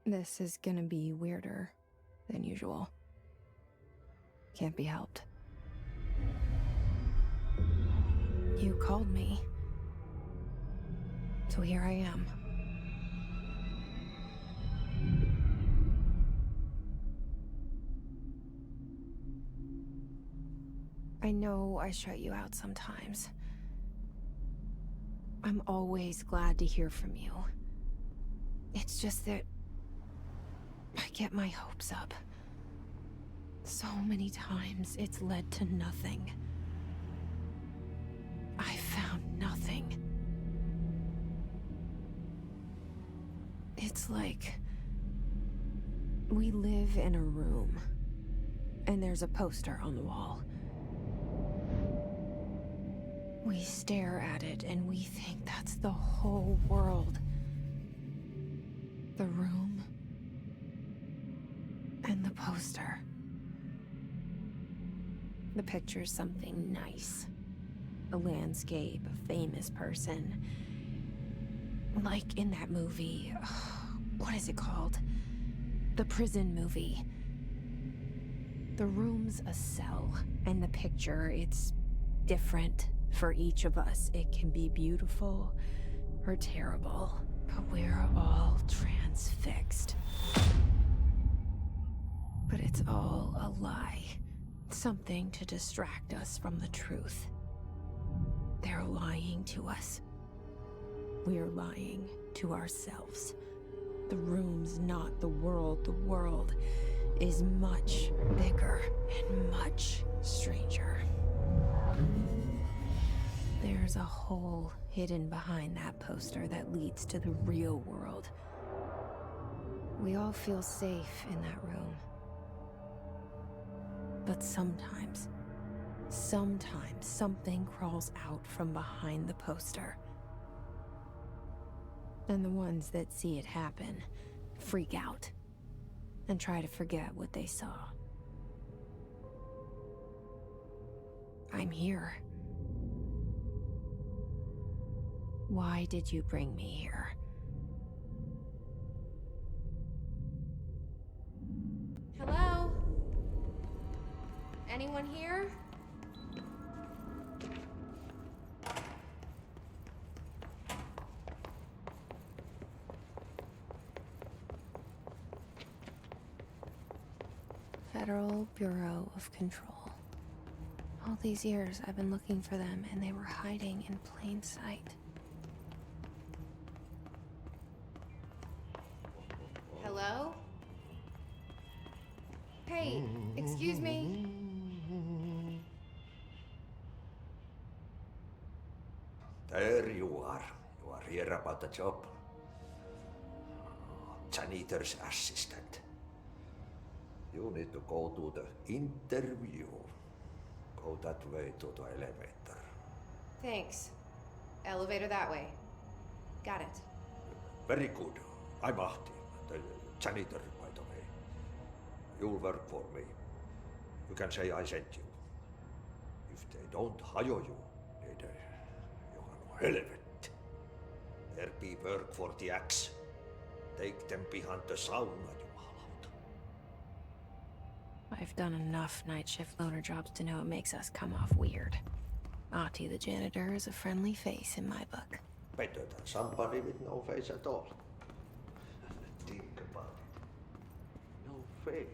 This is gonna be weirder than usual. Can't be helped. You called me. So here I am. I know I shut you out sometimes. I'm always glad to hear from you. It's just that I get my hopes up. So many times it's led to nothing. I found nothing. It's like we live in a room, and there's a poster on the wall. We stare at it and we think that's the whole world. The room and the poster. The picture's something nice. A landscape, a famous person. Like in that movie, what is it called? The prison movie. The room's a cell, and the picture, it's different for each of us. It can be beautiful or terrible, but we're all transfixed. But it's all a lie. Something to distract us from the truth. They're lying to us. We're lying to ourselves. The room's not the world. The world is much bigger and much stranger. There's a hole hidden behind that poster that leads to the real world. We all feel safe in that room. But sometimes something crawls out from behind the poster. And the ones that see it happen freak out and try to forget what they saw. I'm here. Why did you bring me here? Hello? Anyone here? Federal Bureau of Control. All these years I've been looking for them, and they were hiding in plain sight. Hello? Hey, excuse me. There you are. You are here about the job. Janitor's assistant. You need to go to the interview. Go that way to the elevator. Thanks. Elevator that way. Got it. Very good. I'm Ahti, the janitor, by the way. You'll work for me. You can say I sent you. If they don't hire you, niin Johan helvet. There be work for the axe. Take them behind the sauna, jumalauta. I've done enough night shift loner jobs to know it makes us come off weird. Ahti the janitor is a friendly face in my book. Better than somebody with no face at all. Think about it. No face.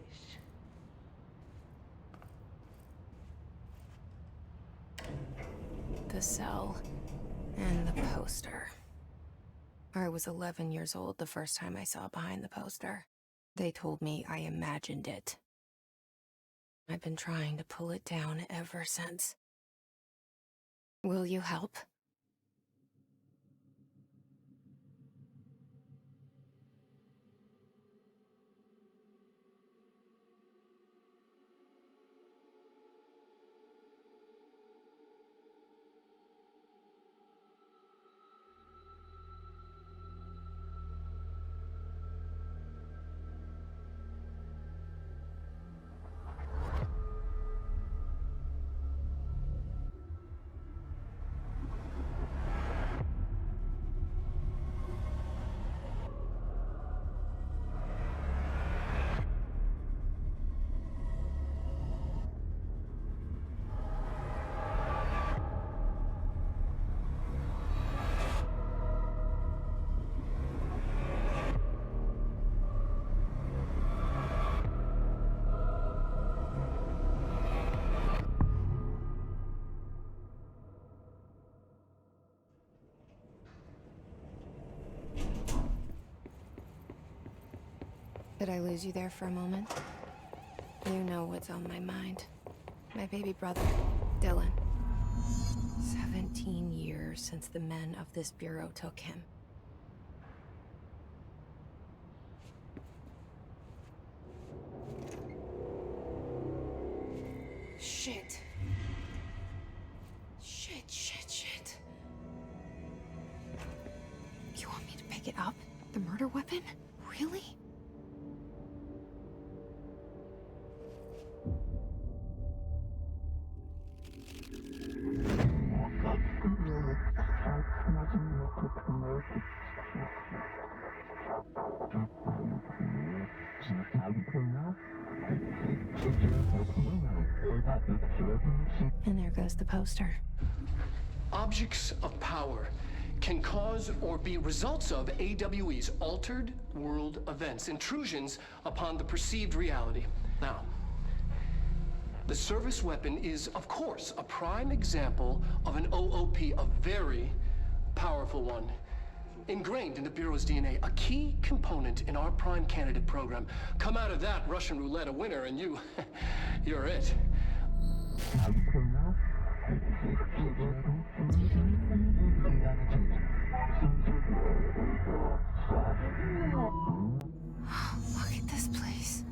The cell and the poster. I was 11 years old the first time I saw behind the poster. They told me I imagined it. I've been trying to pull it down ever since. Will you help? Could I lose you there for a moment? You know what's on my mind. My baby brother, Dylan. 17 years since the men of this bureau took him. Shit. Shit. You want me to pick it up? The murder weapon? Really? And there goes the poster. Objects of power can cause or be results of AWE's altered world events, intrusions upon the perceived reality. Now, the service weapon is, of course, a prime example of an OOP, a very powerful one. Ingrained in the Bureau's DNA, a key component in our prime candidate program. Come out of that Russian roulette a winner and you're it. Look at this place.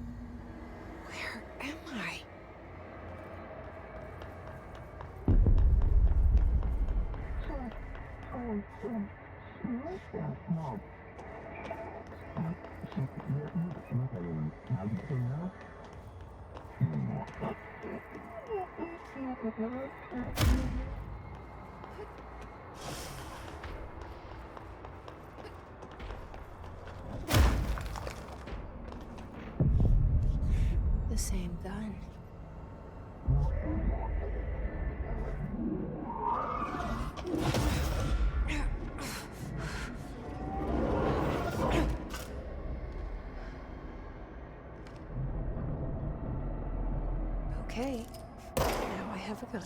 Where am I? The same gun. Okay, now I have a gun.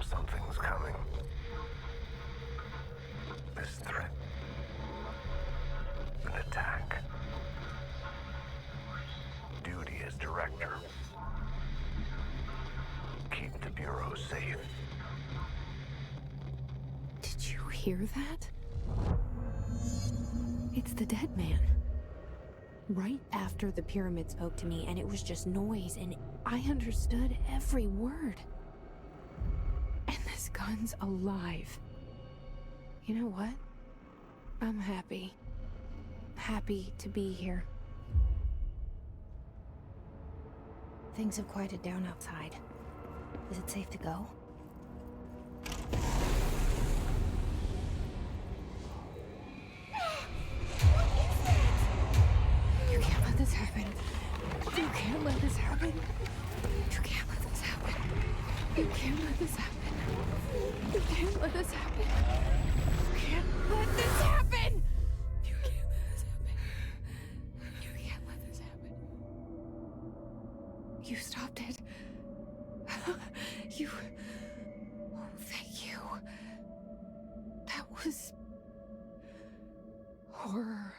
Something's coming. This threat. An attack. Duty as director. Keep the Bureau safe. Did you hear that? It's the dead man. Right after the pyramid spoke to me, and it was just noise, and I understood every word. And this gun's alive. You know what? I'm happy. Happy to be here. Things have quieted down outside. Is it safe to go? You can't let this happen. You can't let this happen. You can't let this happen. You can't let this happen. You can't let this happen. You can't let this happen. You can't let this happen. You can't let this happen. You stopped it. You... Oh, thank you. That was... horror.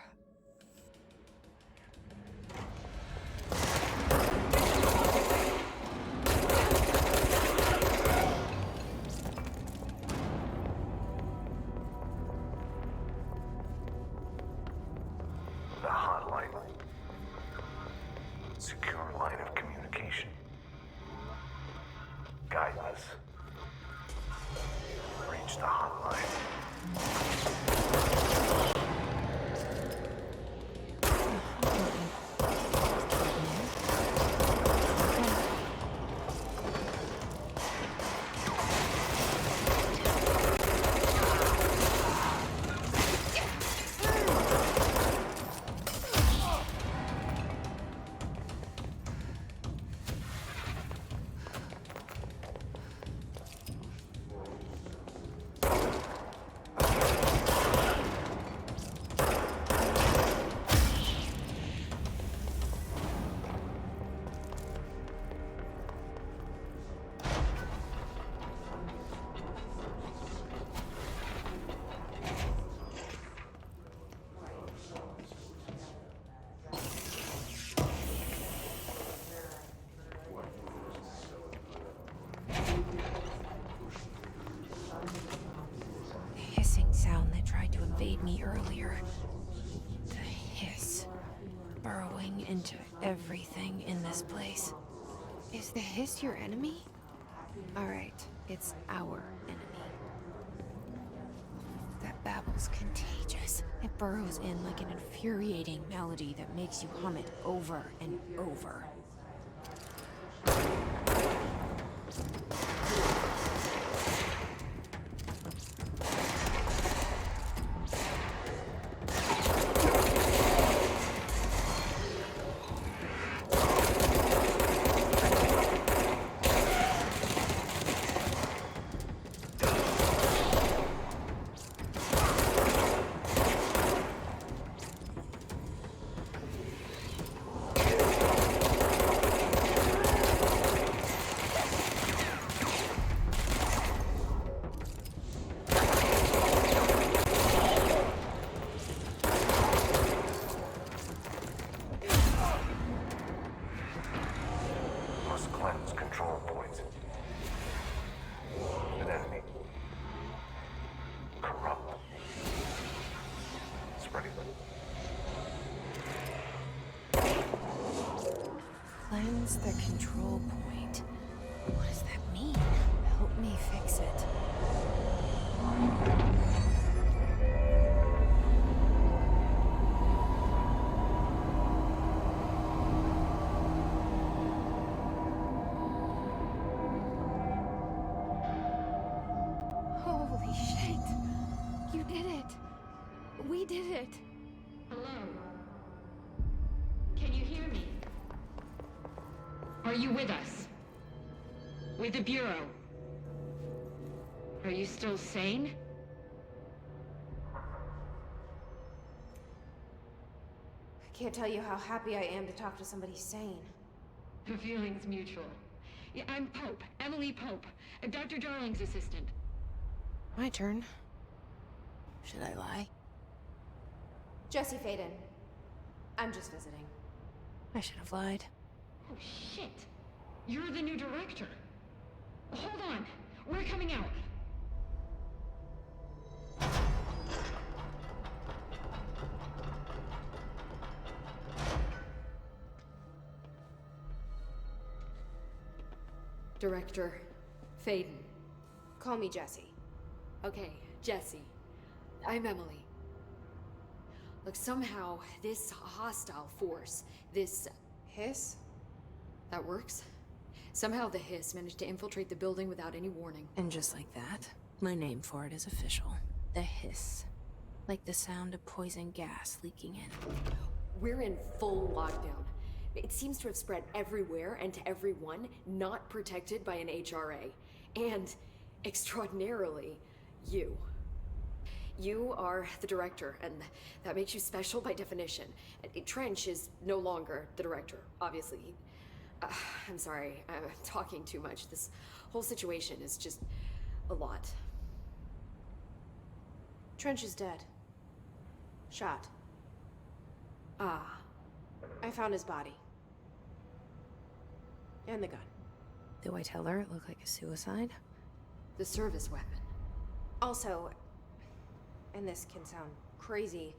Guidance. Reach the hotline. Sound that tried to invade me earlier. The hiss. Burrowing into everything in this place. Is the hiss your enemy? Alright, it's our enemy. That babble's contagious. It burrows in like an infuriating melody that makes you hum it over and over. Cleanse the control point. What does that mean? Help me fix it. Holy shit! You did it! We did it! Hello? Can you hear me? Are you with us? With the Bureau? Are you still sane? I can't tell you how happy I am to talk to somebody sane. The feeling's mutual. Yeah, I'm Pope, Emily Pope, Dr. Darling's assistant. My turn. Should I lie? Jesse Faden. I'm just visiting. I should have lied. Oh, shit. You're the new director. Hold on. We're coming out. Director Faden. Call me Jesse. Okay, Jesse. I'm Emily. Look, somehow this hostile force, this Hiss? that works. Somehow the hiss managed to infiltrate the building without any warning. And just like that, my name for it is official. The hiss. Like the sound of poison gas leaking in. We're in full lockdown. It seems to have spread everywhere and to everyone not protected by an HRA. And, extraordinarily, you. You are the director, and that makes you special by definition. Trench is no longer the director, obviously. I'm sorry, I'm talking too much. This whole situation is just a lot. Trench is dead. Shot. Ah. I found his body. And the gun. Do I tell her it looked like a suicide? The service weapon. Also, and this can sound crazy,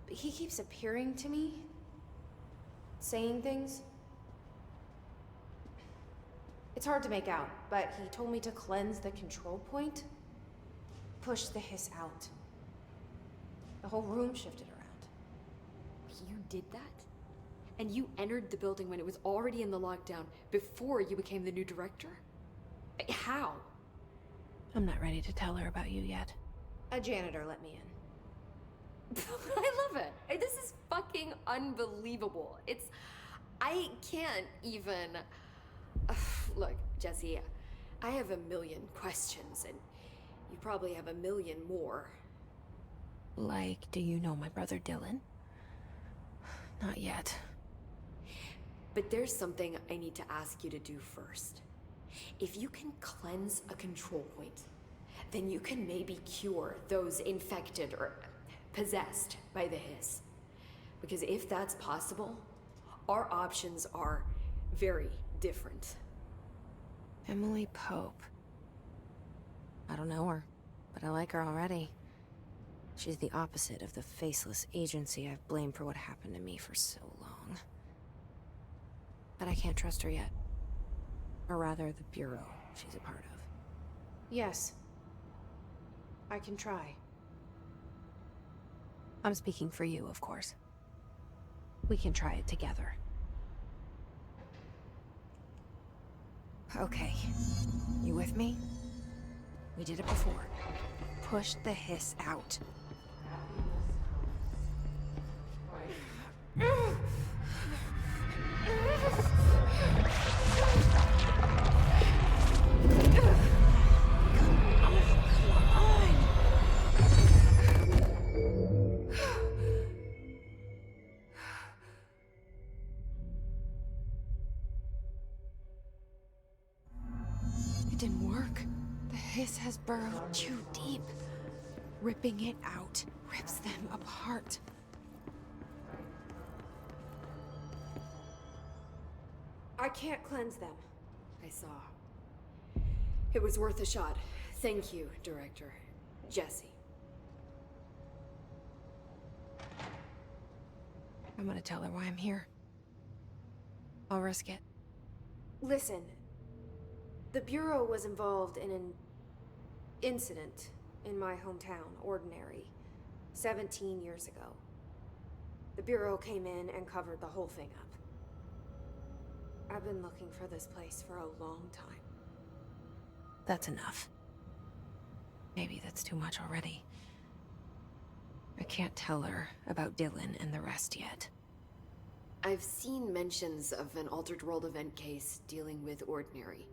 but he keeps appearing to me, saying things. It's hard to make out, but he told me to cleanse the control point. Push the hiss out. The whole room shifted around. You did that? And you entered the building when it was already in the lockdown before you became the new director? How? I'm not ready to tell her about you yet. A janitor let me in. I love it. This is fucking unbelievable. I can't even... Look, Jesse, I have a million questions, and you probably have a million more. Like, do you know my brother Dylan? Not yet. But there's something I need to ask you to do first. If you can cleanse a control point, then you can maybe cure those infected or possessed by the hiss. Because if that's possible, our options are very different. Emily Pope. I don't know her, but I like her already. She's the opposite of the faceless agency I've blamed for what happened to me for so long. But I can't trust her yet. Or rather, the Bureau she's a part of. Yes. I can try. I'm speaking for you, of course. We can try it together. Okay. You with me? We did it before. Push the hiss out. It didn't work. The hiss has burrowed too deep. Ripping it out rips them apart. I can't cleanse them. I saw. It was worth a shot. Thank you, Director. Jesse. I'm gonna tell her why I'm here. I'll risk it. Listen. The Bureau was involved in an incident in my hometown, Ordinary, 17 years ago. The Bureau came in and covered the whole thing up. I've been looking for this place for a long time. That's enough. Maybe that's too much already. I can't tell her about Dylan and the rest yet. I've seen mentions of an Altered World event case dealing with Ordinary.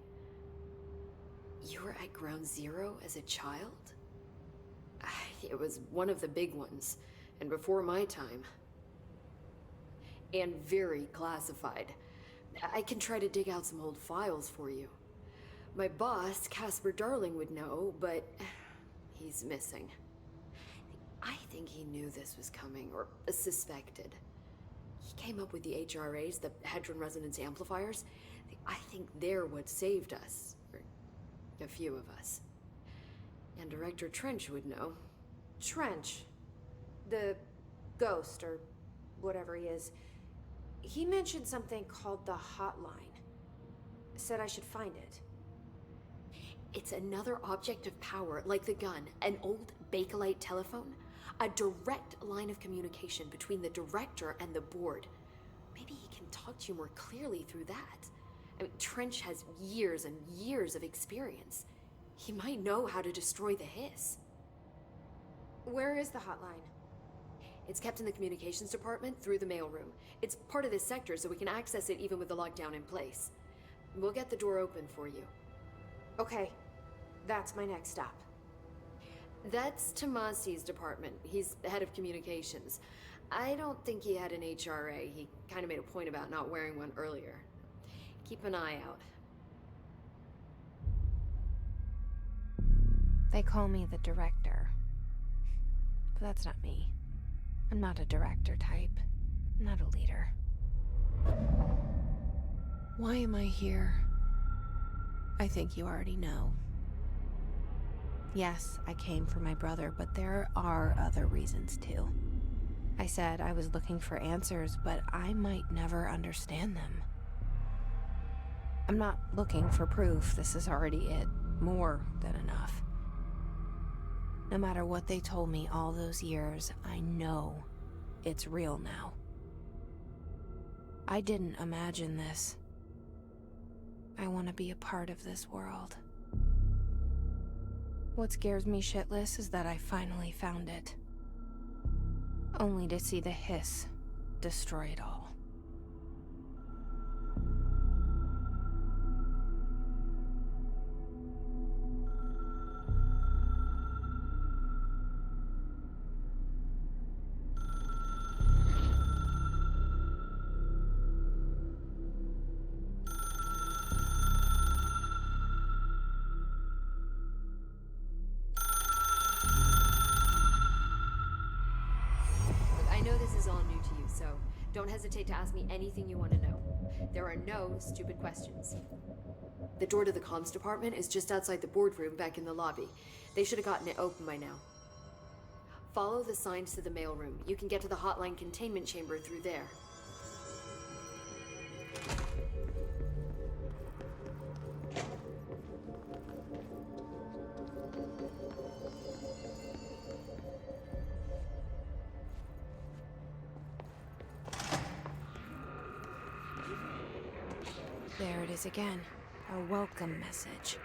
You were at Ground Zero as a child? It was one of the big ones, and before my time. And very classified. I can try to dig out some old files for you. My boss, Casper Darling, would know, but he's missing. I think he knew this was coming, or suspected. He came up with the HRAs, the Hadron Resonance Amplifiers. I think they're what saved us. Or a few of us. And Director Trench would know. Trench? The ghost, or whatever he is. He mentioned something called the Hotline. Said I should find it. It's another object of power, like the gun, an old Bakelite telephone. A direct line of communication between the director and the board. Maybe he can talk to you more clearly through that. I mean, Trench has years and years of experience. He might know how to destroy the hiss. Where is the hotline? It's kept in the communications department through the mailroom. It's part of this sector, so we can access it even with the lockdown in place. We'll get the door open for you. Okay, that's my next stop. That's Tomasi's department. He's the head of communications. I don't think he had an HRA. He kind of made a point about not wearing one earlier. Keep an eye out. They call me the director. But that's not me. I'm not a director type. I'm not a leader. Why am I here? I think you already know. Yes, I came for my brother, but there are other reasons too. I said I was looking for answers, but I might never understand them. I'm not looking for proof. This is already it. More than enough. No matter what they told me all those years, I know it's real now. I didn't imagine this. I want to be a part of this world. What scares me shitless is that I finally found it. Only to see the hiss destroy it all. I know this is all new to you, so don't hesitate to ask me anything you want to know. There are no stupid questions. The door to the comms department is just outside the boardroom back in the lobby. They should have gotten it open by now. Follow the signs to the mailroom. You can get to the hotline containment chamber through there. There it is again. Our welcome message.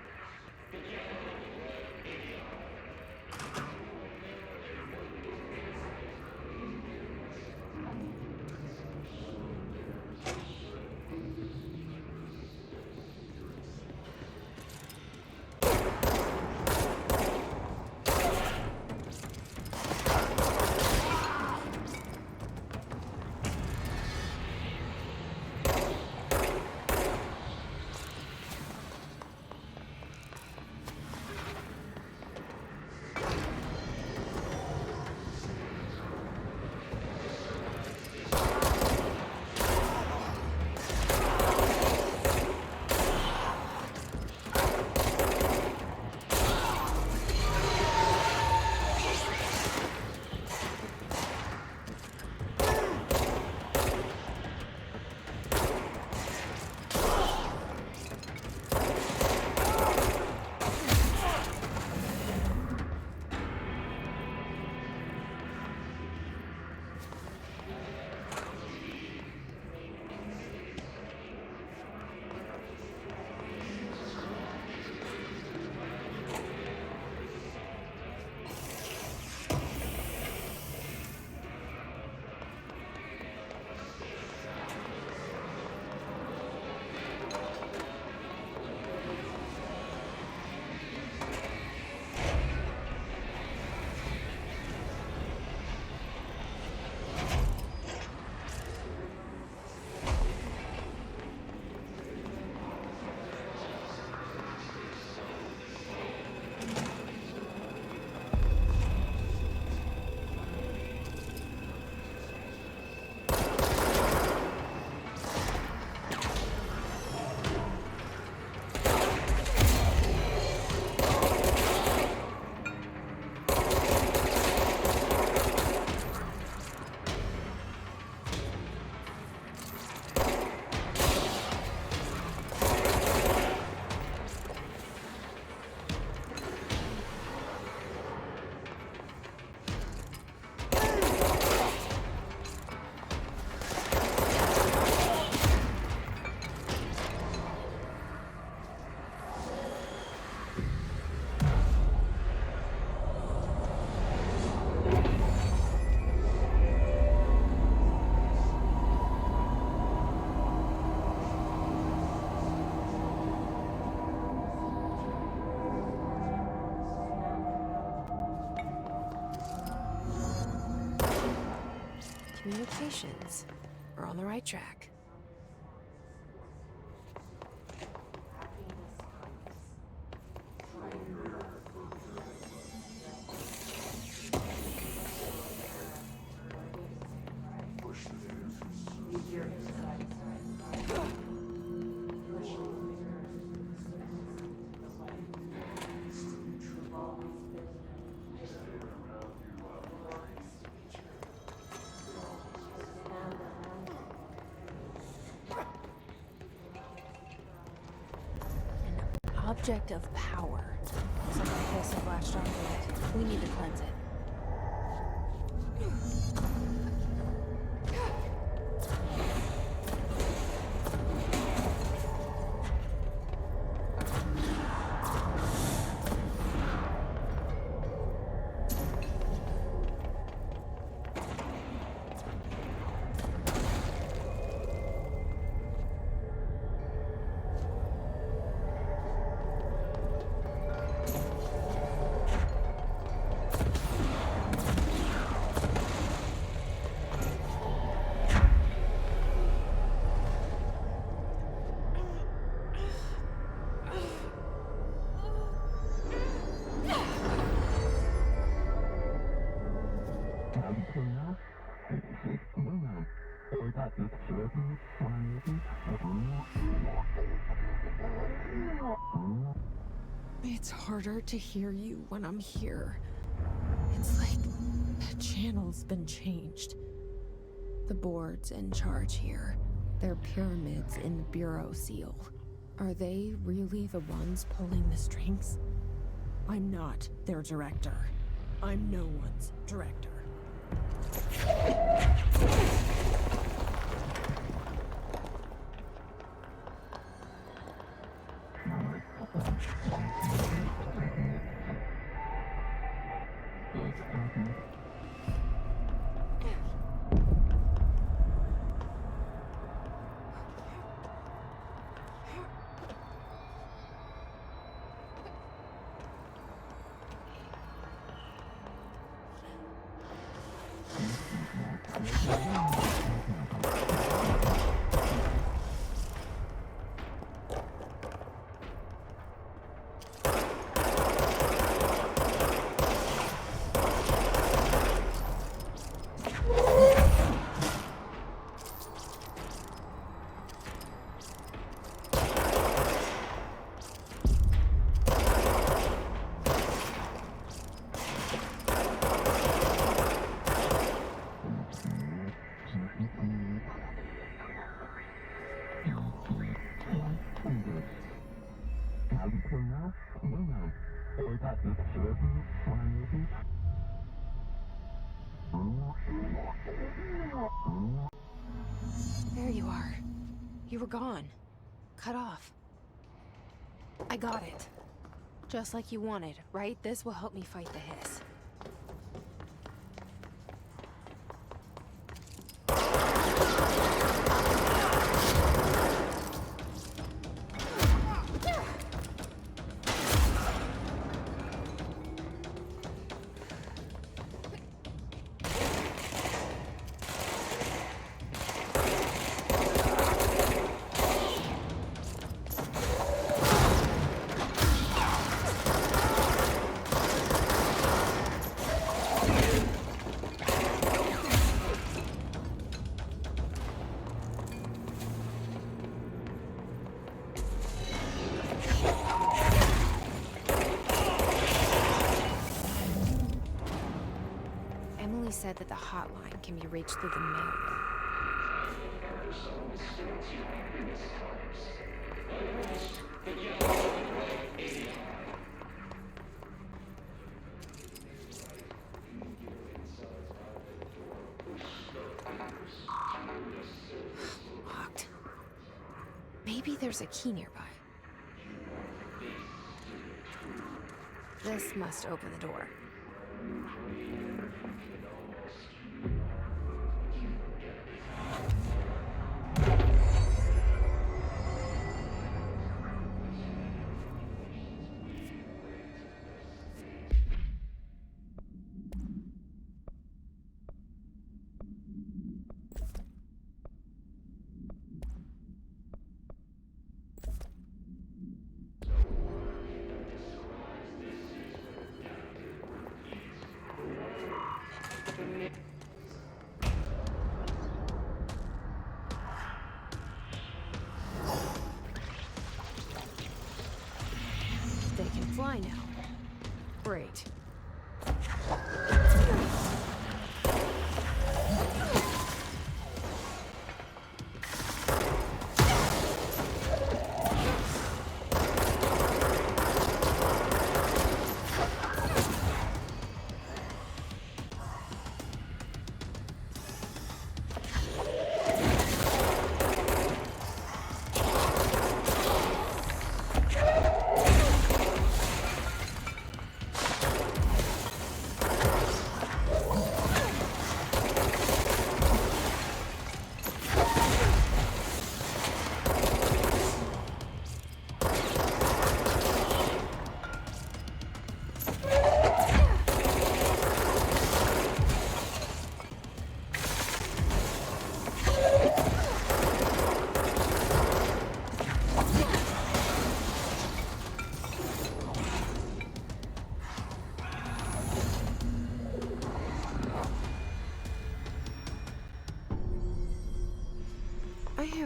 Communications. We're on the right track. object of power. Looks like a piss splashed onto it. We need to cleanse it. It's harder to hear you when I'm here. It's like the channel's been changed. The board's in charge here. They're pyramids in the Bureau seal. Are they really the ones pulling the strings? I'm not their director. I'm no one's director. There you are. You were gone. Cut off. I got it. Just like you wanted, right? This will help me fight the hiss. Said that the hotline can be reached through the mail room. Locked. Maybe there's a key nearby. This must open the door. They can fly now. Great.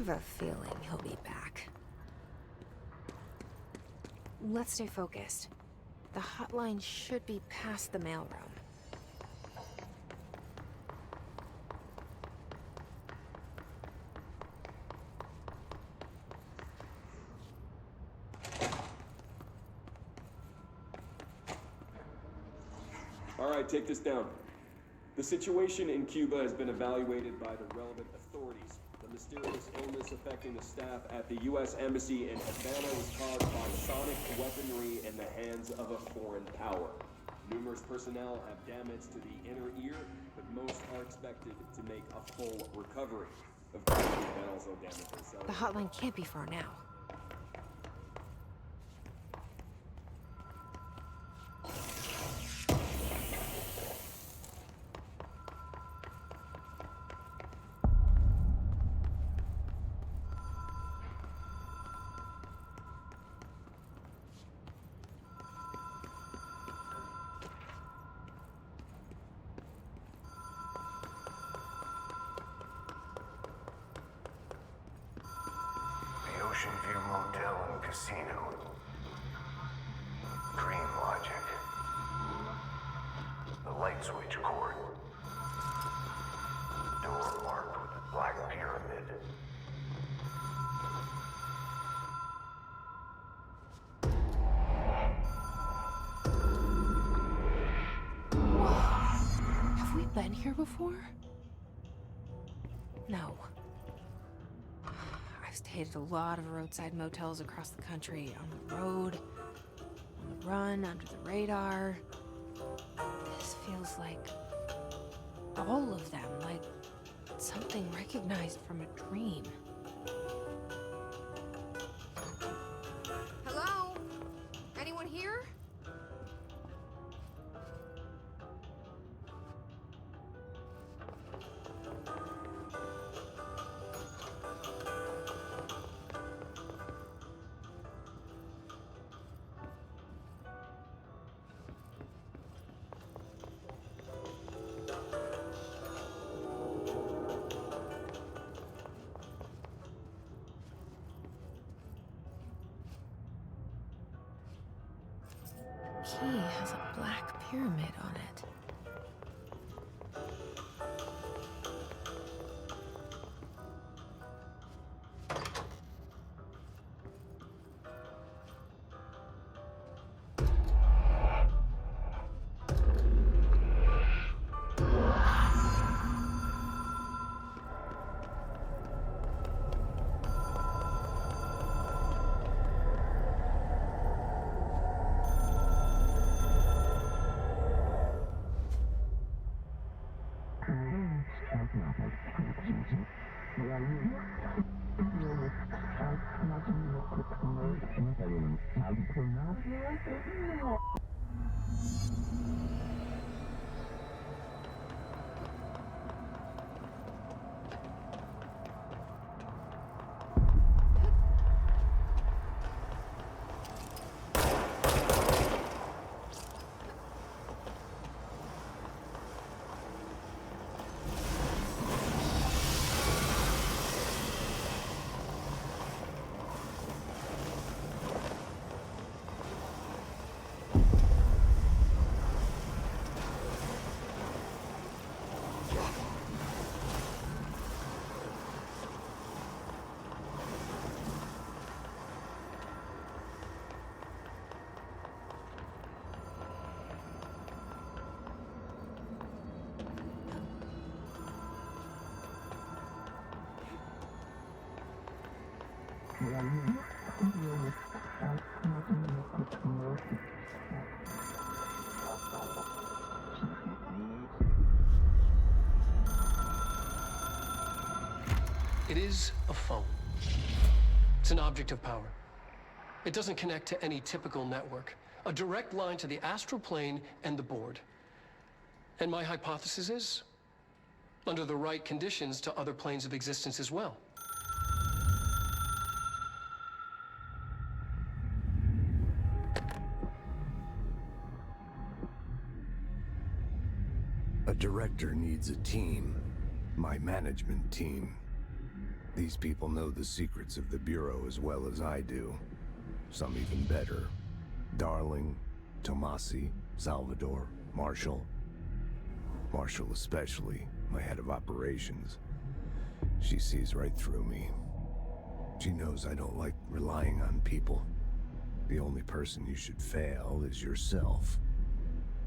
have a feeling he'll be back. Let's stay focused. The hotline should be past the mailroom. All right, take this down. The situation in Cuba has been evaluated by the relevant authorities. The mysterious illness affecting the staff at the U.S. Embassy in Havana was caused by sonic weaponry in the hands of a foreign power. Numerous personnel have damage to the inner ear, but most are expected to make a full recovery. Of course, that also damages The hotline can't be far now. The Ocean View Motel and Casino. Dream logic. The light switch cord. Door marked with a black pyramid. Have we been here before? No. I've stayed at a lot of roadside motels across the country, on the road, on the run, under the radar. This feels like all of them, like something recognized from a dream. Hello? Anyone here? Key has a black pyramid on it. It is a phone. It's an object of power. It doesn't connect to any typical network. A direct line to the astral plane and the board. And my hypothesis is, under the right conditions, to other planes of existence as well. A director needs a team. My management team. These people know the secrets of the Bureau as well as I do. Some even better. Darling, Tomasi, Salvador, Marshall. Marshall especially, my head of operations. She sees right through me. She knows I don't like relying on people. The only person you should fail is yourself.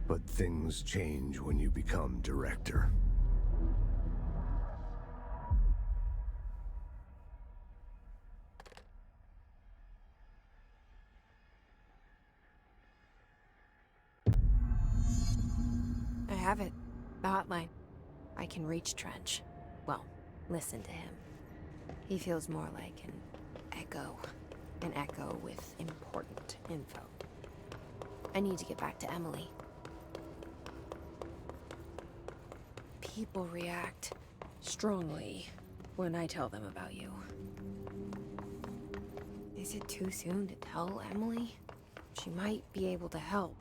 But things change when you become director. I have it. The hotline. I can reach Trench. Well, listen to him. He feels more like an echo. An echo with important info. I need to get back to Emily. People react strongly when I tell them about you. Is it too soon to tell Emily? She might be able to help.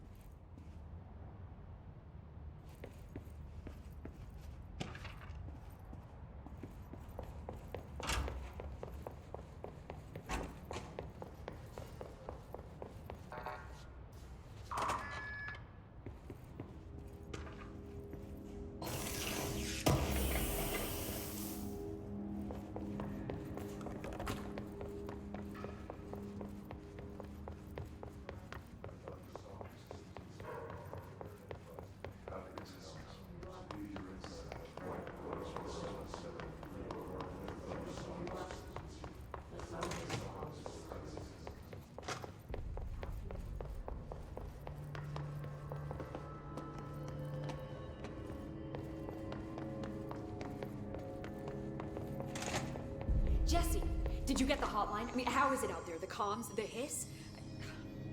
Jesse, did you get the hotline? I mean, how is it out there? The comms, the hiss?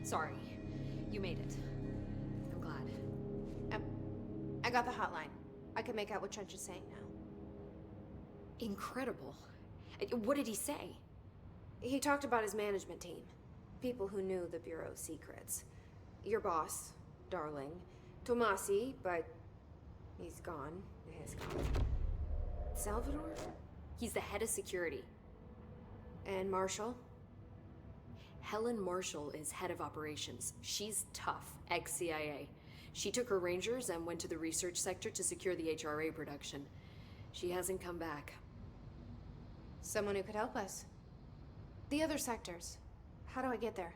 Sorry, you made it. I'm glad. I got the hotline. I can make out what Trench is saying now. Incredible. What did he say? He talked about his management team. People who knew the Bureau's secrets. Your boss, Darling. Tomasi, but he's gone. His gone. Salvador? He's the head of security. And Marshall? Helen Marshall is head of operations. She's tough, ex-CIA. She took her Rangers and went to the research sector to secure the HRA production. She hasn't come back. Someone who could help us. The other sectors. How do I get there?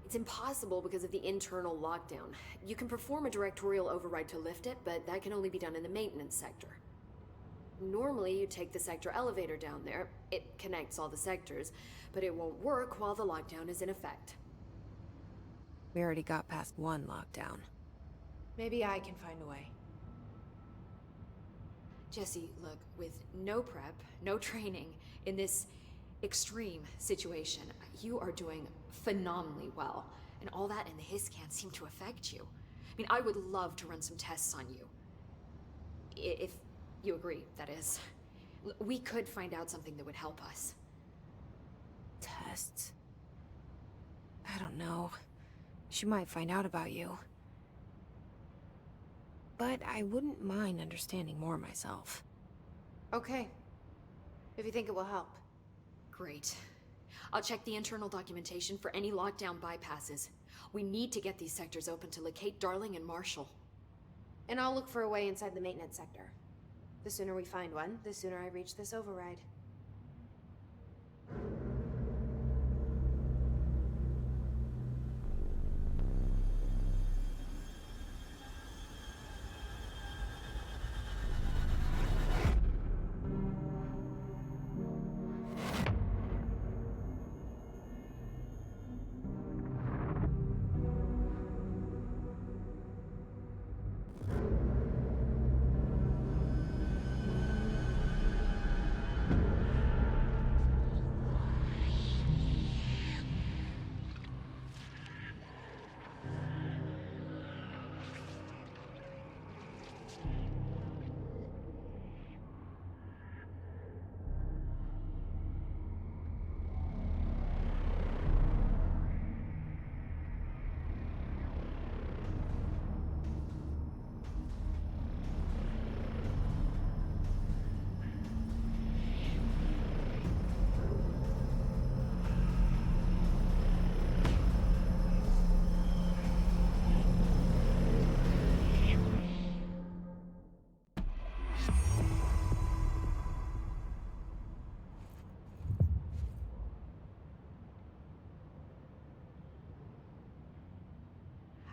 It's impossible because of the internal lockdown. You can perform a directorial override to lift it, but that can only be done in the maintenance sector. Normally, you take the sector elevator down there. It connects all the sectors, but it won't work while the lockdown is in effect. We already got past one lockdown. Maybe I can find a way. Jesse, look, with no prep, no training, in this extreme situation, you are doing phenomenally well. And all that and the hiss can't seem to affect you. I mean, I would love to run some tests on you. If you agree, that is. We could find out something that would help us. Tests? I don't know. She might find out about you. But I wouldn't mind understanding more myself. Okay. If you think it will help. Great. I'll check the internal documentation for any lockdown bypasses. We need to get these sectors open to locate Darling and Marshall. And I'll look for a way inside the maintenance sector. The sooner we find one, the sooner I reach this override.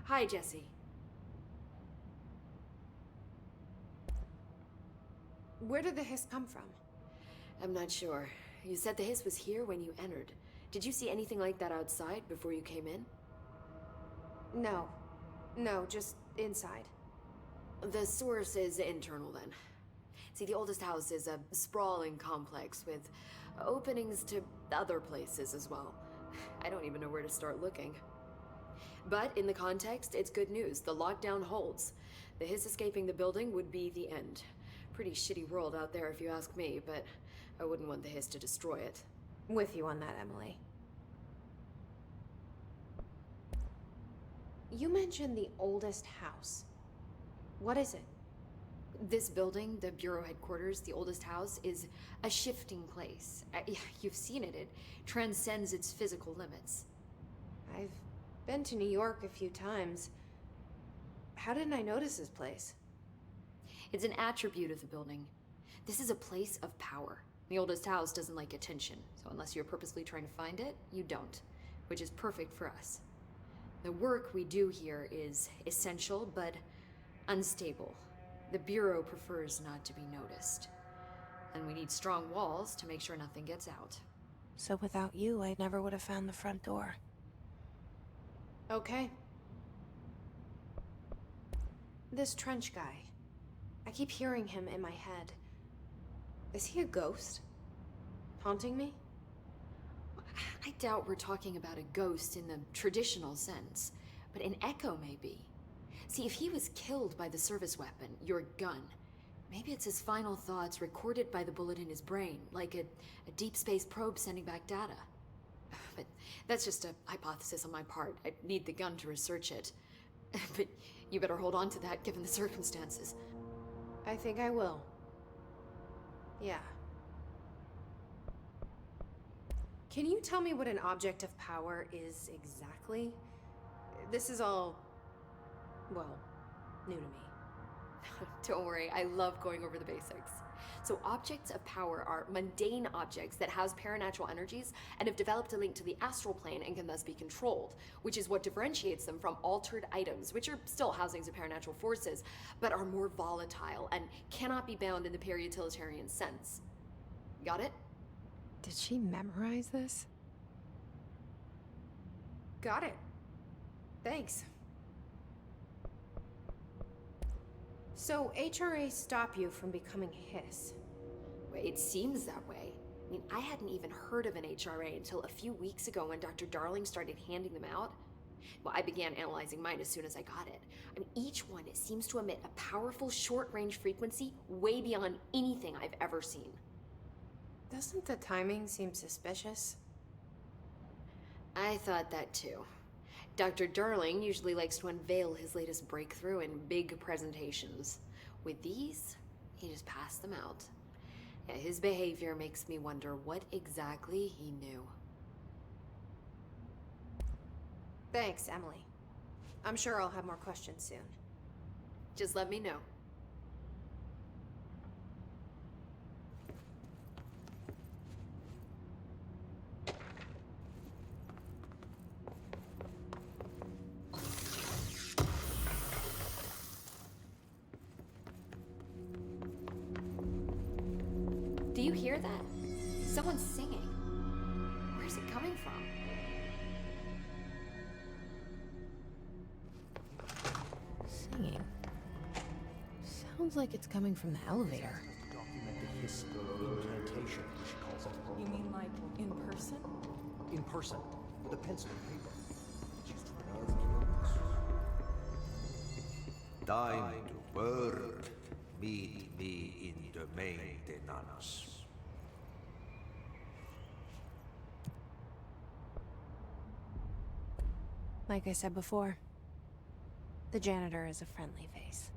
Hi, Jesse. Where did the hiss come from? I'm not sure. You said the hiss was here when you entered. Did you see anything like that outside before you came in? No. No, just inside. The source is internal then. See, the oldest house is a sprawling complex with openings to other places as well. I don't even know where to start looking. But in the context, it's good news. The lockdown holds. The hiss escaping the building would be the end. Pretty shitty world out there if you ask me, but I wouldn't want the hiss to destroy it. With you on that, Emily. You mentioned the oldest house. What is it? This building, the Bureau headquarters, the oldest house, is a shifting place. You've seen it. It transcends its physical limits. I've been to New York a few times. How didn't I notice this place? It's an attribute of the building. This is a place of power. The oldest house doesn't like attention, so unless you're purposely trying to find it, you don't, which is perfect for us. The work we do here is essential, but unstable. The Bureau prefers not to be noticed. And we need strong walls to make sure nothing gets out. So without you, I never would have found the front door. Okay. This Trench guy. I keep hearing him in my head. Is he a ghost? Haunting me? I doubt we're talking about a ghost in the traditional sense, but an echo maybe. See, if he was killed by the service weapon, your gun, maybe it's his final thoughts recorded by the bullet in his brain, like a deep space probe sending back data. But that's just a hypothesis on my part. I need the gun to research it. But you better hold on to that given the circumstances. I think I will. Yeah. Can you tell me what an object of power is exactly? This is all, well, new to me. Don't worry, I love going over the basics. So objects of power are mundane objects that house paranatural energies and have developed a link to the astral plane and can thus be controlled, which is what differentiates them from altered items, which are still housings of paranatural forces, but are more volatile and cannot be bound in the peri-utilitarian sense. Got it? Did she memorize this? Got it. Thanks. So, HRA stop you from becoming Hiss? It seems that way. I mean, I hadn't even heard of an HRA until a few weeks ago when Dr. Darling started handing them out. Well, I began analyzing mine as soon as I got it. I mean, each one seems to emit a powerful short-range frequency way beyond anything I've ever seen. Doesn't the timing seem suspicious? I thought that too. Dr. Darling usually likes to unveil his latest breakthrough in big presentations. With these, he just passed them out. Yeah, his behavior makes me wonder what exactly he knew. Thanks, Emily. I'm sure I'll have more questions soon. Just let me know. Do you hear that? Someone's singing. Where's it coming from? Singing? Sounds like it's coming from the elevator. Document the hiss incantation, she calls it. You mean like in person? In person, with a pencil and paper. She's Time to work. Meet me in the maintenance. Like I said before, the janitor is a friendly face.